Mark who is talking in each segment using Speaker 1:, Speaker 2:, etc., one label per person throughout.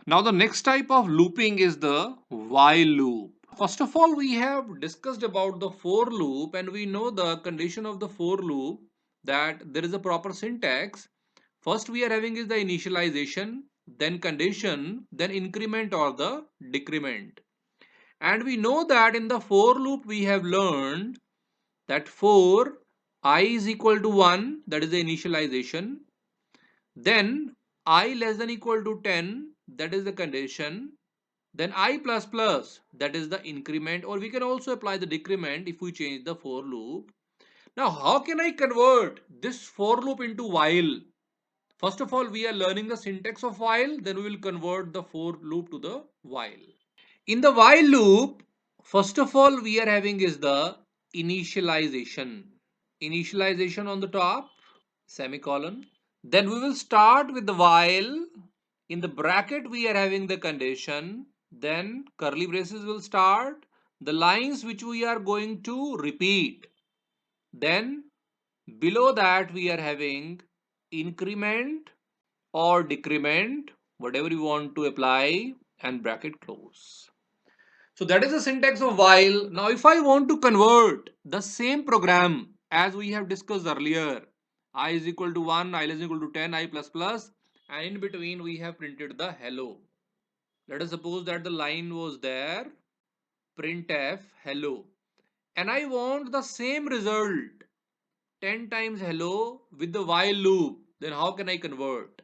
Speaker 1: Now the next type of looping is the while loop. First of all, we have discussed about the for loop, and we know the condition of the for loop, that there is a proper syntax. First we are having is the initialization, then condition, then increment or the decrement. And we know that in the for loop we have learned that for I is equal to 1, that is the initialization, then I less than equal to 10, that is the condition, then I plus plus, that is the increment, or we can also apply the decrement if we change the for loop. Now how can I convert this for loop into while? First of all, we are learning the syntax of while, then we will convert the for loop to the while. In the while loop, first of all, we are having is the initialization. Initialization on the top, semicolon. Then we will start with the while. In the bracket, we are having the condition. Then curly braces will start. The lines which we are going to repeat. Then below that, we are having increment or decrement, whatever you want to apply, and bracket close. So that is the syntax of while. Now if I want to convert the same program as we have discussed earlier, I is equal to 1, I is equal to 10, I plus plus, and in between we have printed the hello. Let us suppose that the line was there, printf hello, and I want the same result, 10 times hello with the while loop. Then how can I convert?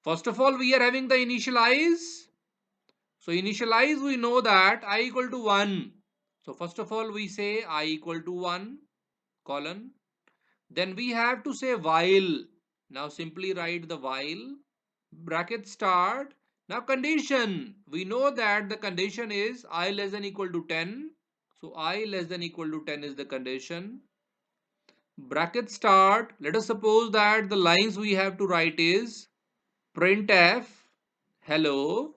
Speaker 1: First of all, we are having the initialize. So initialize, we know that I equal to 1. So first of all, we say I equal to 1 colon. Then we have to say while. Now simply write the while. Bracket start. Now condition. We know that the condition is I less than equal to 10. So I less than equal to 10 is the condition. Bracket start. Let us suppose that the lines we have to write is printf hello.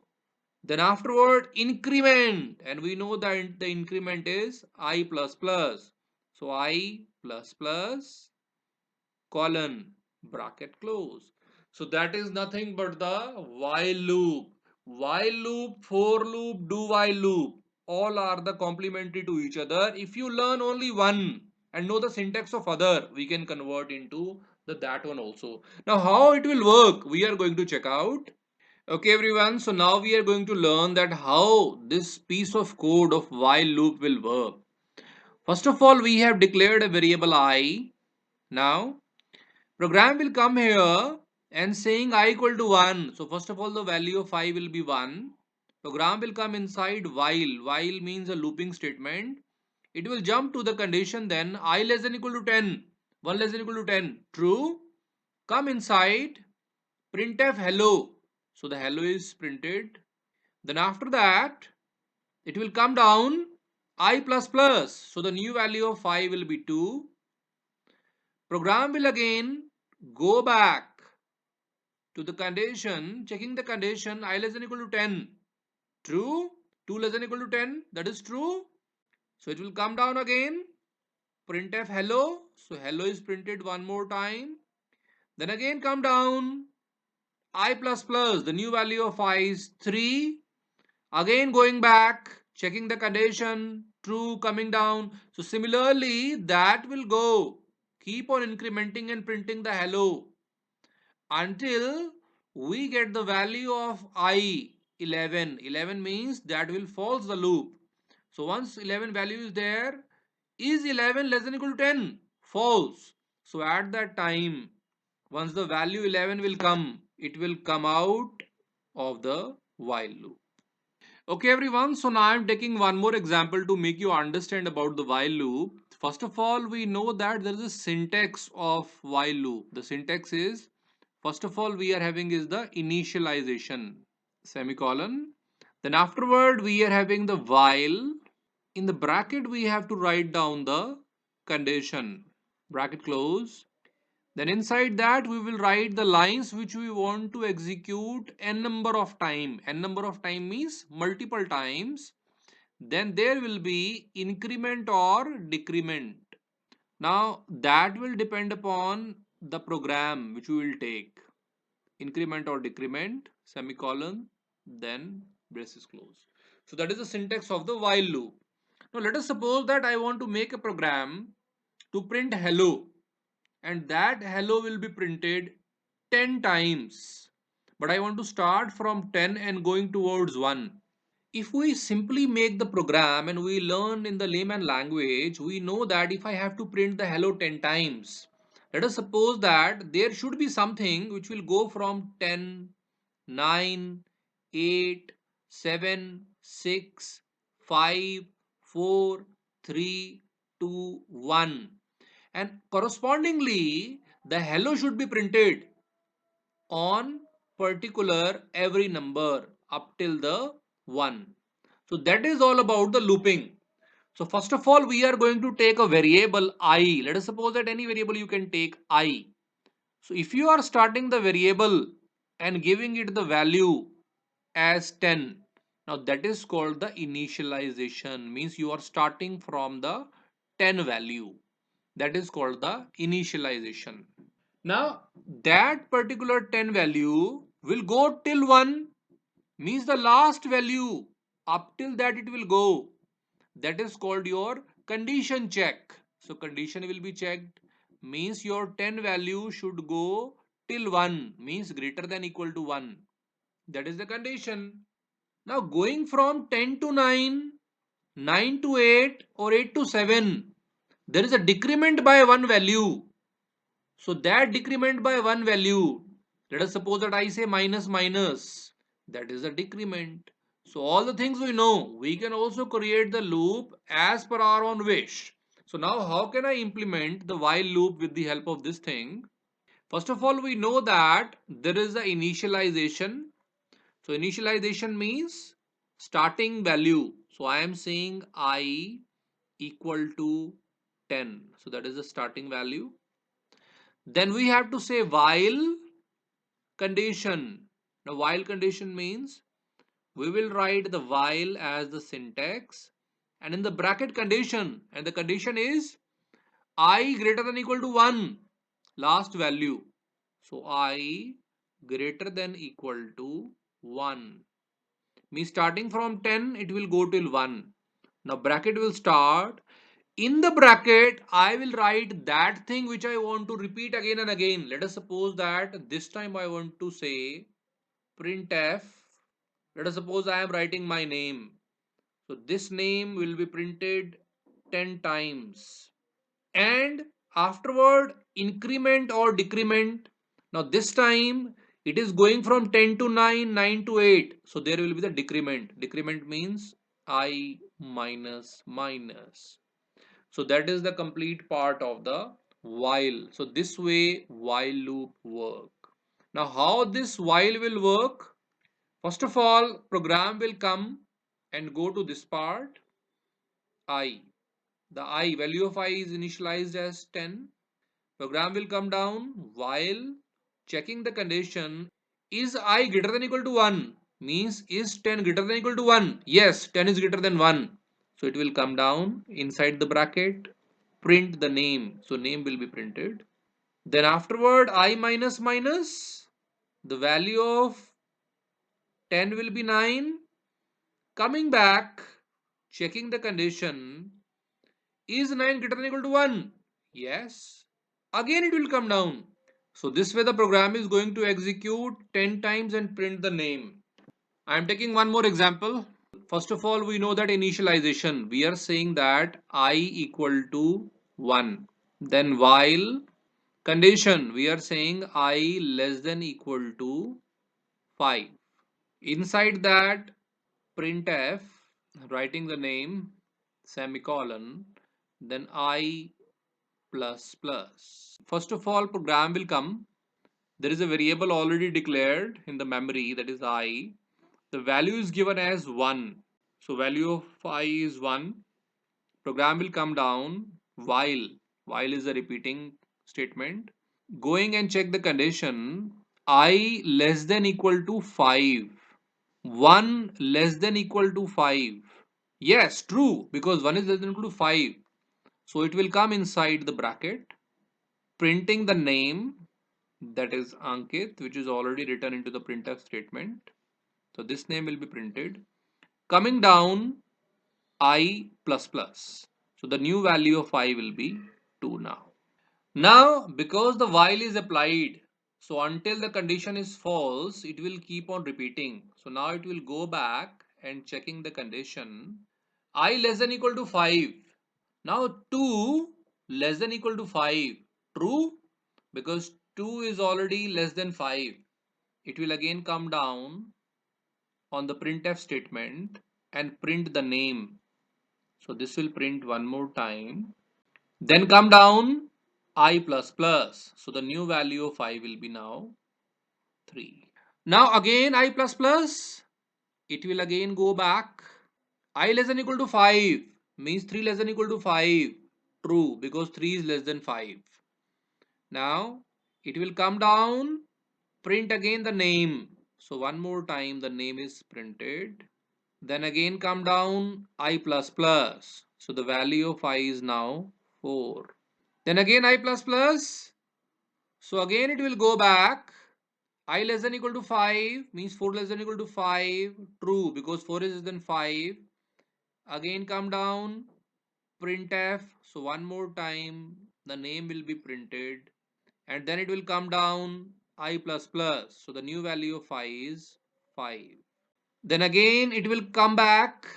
Speaker 1: Then afterward increment, and we know that the increment is I plus plus. So I plus plus colon bracket close. So that is nothing but the while loop. While loop, for loop, do while loop, all are the complementary to each other. If you learn only one and know the syntax of other, we can convert into that one also. Now how it will work, we are going to check out. Okay everyone, so now we are going to learn that how this piece of code of while loop will work. First of all, we have declared a variable I. Now program will come here and saying I equal to 1. So first of all, the value of I will be 1. Program will come inside while. While means a looping statement. It will jump to the condition, then I less than equal to 10. 1 less than equal to 10. True. Come inside printf hello. So the hello is printed. Then after that, it will come down I plus plus. So the new value of I will be 2. Program will again go back to the condition, checking the condition I less than equal to 10. True. 2 less than equal to 10. That is true. So it will come down again. Printf hello. So hello is printed one more time. Then again come down. I plus plus. The new value of I is 3. Again going back, checking the condition, true, coming down. So similarly, that will go. Keep on incrementing and printing the hello until we get the value of I 11. 11 means that will false the loop. So once 11 value is there, is 11 less than equal to 10? False. So at that time, once the value 11 will come, it will come out of the while loop. Okay everyone, so now I'm taking one more example to make you understand about the while loop. First of all, we know that there is a syntax of while loop. The syntax is, first of all, we are having is the initialization, semicolon. Then afterward, we are having the while. In the bracket, we have to write down the condition, bracket close. Then inside that we will write the lines which we want to execute n number of time. N number of time means multiple times. Then there will be increment or decrement. Now that will depend upon the program which we will take. Increment or decrement, semicolon. then braces close. So that is the syntax of the while loop. Now let us suppose that I want to make a program to print hello, and that hello will be printed 10 times. But I want to start from 10 and going towards 1. If we simply make the program and we learn in the layman language, we know that if I have to print the hello 10 times, let us suppose that there should be something which will go from 10, 9, 8, 7, 6, 5, 4, 3, 2, 1. And correspondingly, the hello should be printed on particular every number up till the 1. So that is all about the looping. So first of all, we are going to take a variable I. Let us suppose that any variable you can take I. So if you are starting the variable and giving it the value as 10, now that is called the initialization, means you are starting from the 10 value. That is called the initialization. Now that particular 10 value will go till 1, means the last value up till that it will go. That is called your condition check. So condition will be checked, means your 10 value should go till 1, means greater than equal to 1. That is the condition. Now going from 10 to 9, 9 to 8 or 8 to 7, there is a decrement by one value. So that decrement by one value, let us suppose that I say minus minus, that is a decrement. So all the things we know, we can also create the loop as per our own wish. So now how can I implement the while loop with the help of this thing? First of all, we know that there is the initialization. So initialization means starting value. So I am saying I equal to 10. So that is the starting value. Then we have to say while condition. Now while condition means we will write the while as the syntax and in the bracket condition, and the condition is I greater than equal to 1, last value. So I greater than equal to 1. Means starting from 10 it will go till 1. Now bracket will start. In the bracket, I will write that thing which I want to repeat again and again. Let us suppose that this time I want to say printf. Let us suppose I am writing my name. So this name will be printed 10 times. And afterward, increment or decrement. Now this time it is going from 10 to 9, 9 to 8. So there will be the decrement. Decrement means I minus minus. So that is the complete part of the while. So this way while loop work. Now how this while will work? First of all, program will come and go to this part I. The I value of I is initialized as 10. Program will come down while checking the condition is I greater than equal to 1, means is 10 greater than equal to 1? Yes, 10 is greater than 1. So it will come down inside the bracket, print the name. So name will be printed. Then afterward I minus minus, the value of 10 will be 9. Coming back, checking the condition, is 9 greater than equal to 1? Yes. Again it will come down. So this way the program is going to execute 10 times and print the name. I am taking one more example. First of all, we know that initialization, we are saying that I equal to 1. Then while condition, we are saying I less than equal to 5. Inside that printf, writing the name, semicolon, then I plus plus. First of all, program will come. There is a variable already declared in the memory, that is I. The value is given as 1. So value of I is 1. Program will come down while is a repeating statement. Going and check the condition, I less than equal to 5. 1 less than equal to 5. Yes, true, because 1 is less than equal to 5. So it will come inside the bracket, printing the name, that is Ankit, which is already written into the printf statement. So this name will be printed. Coming down, I plus plus. So the new value of I will be 2 now. Now, because the while is applied, so until the condition is false, it will keep on repeating. So now it will go back and checking the condition. I less than equal to 5. Now 2 less than equal to 5. True? Because 2 is already less than 5. It will again come down on the printf statement and print the name. So this will print one more time. Then come down I plus plus. So the new value of I will be now 3. Now again I plus plus. It will again go back. I less than equal to 5 means 3 less than equal to 5. True, because 3 is less than 5. Now it will come down, print again the name. So one more time the name is printed. Then again come down I plus plus. So the value of I is now 4. Then again I plus plus. So again it will go back. I less than equal to 5 means 4 less than equal to 5. True, because 4 is less than 5. Again come down, printf. So one more time the name will be printed. And then it will come down I plus plus. So the new value of I is 5. Then again it will come back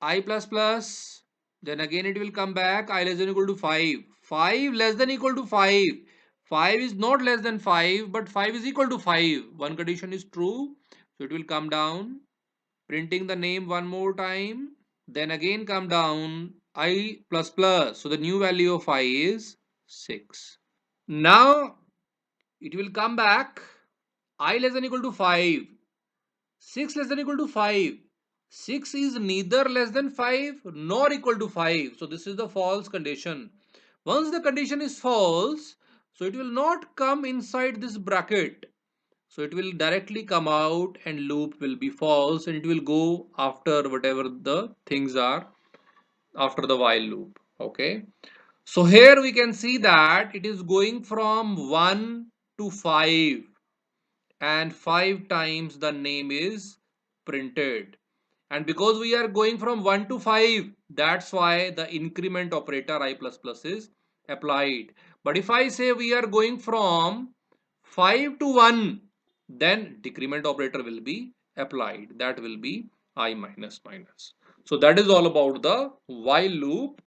Speaker 1: I plus plus. Then again it will come back I less than equal to 5. 5 less than equal to 5. 5 is not less than 5, but 5 is equal to 5. One condition is true. So it will come down, printing the name one more time. Then again come down I plus plus. So the new value of I is 6. Now it will come back I less than equal to 5. 6 less than equal to 5. 6 is neither less than 5 nor equal to 5. So this is the false condition. Once the condition is false, so it will not come inside this bracket. So it will directly come out and loop will be false and it will go after whatever the things are after the while loop. Okay. So here we can see that it is going from 1 to 5 and 5 times the name is printed. And because we are going from 1 to 5, that's why the increment operator I plus plus is applied. But if I say we are going from 5 to 1, then decrement operator will be applied. That will be I minus minus. So that is all about the while loop.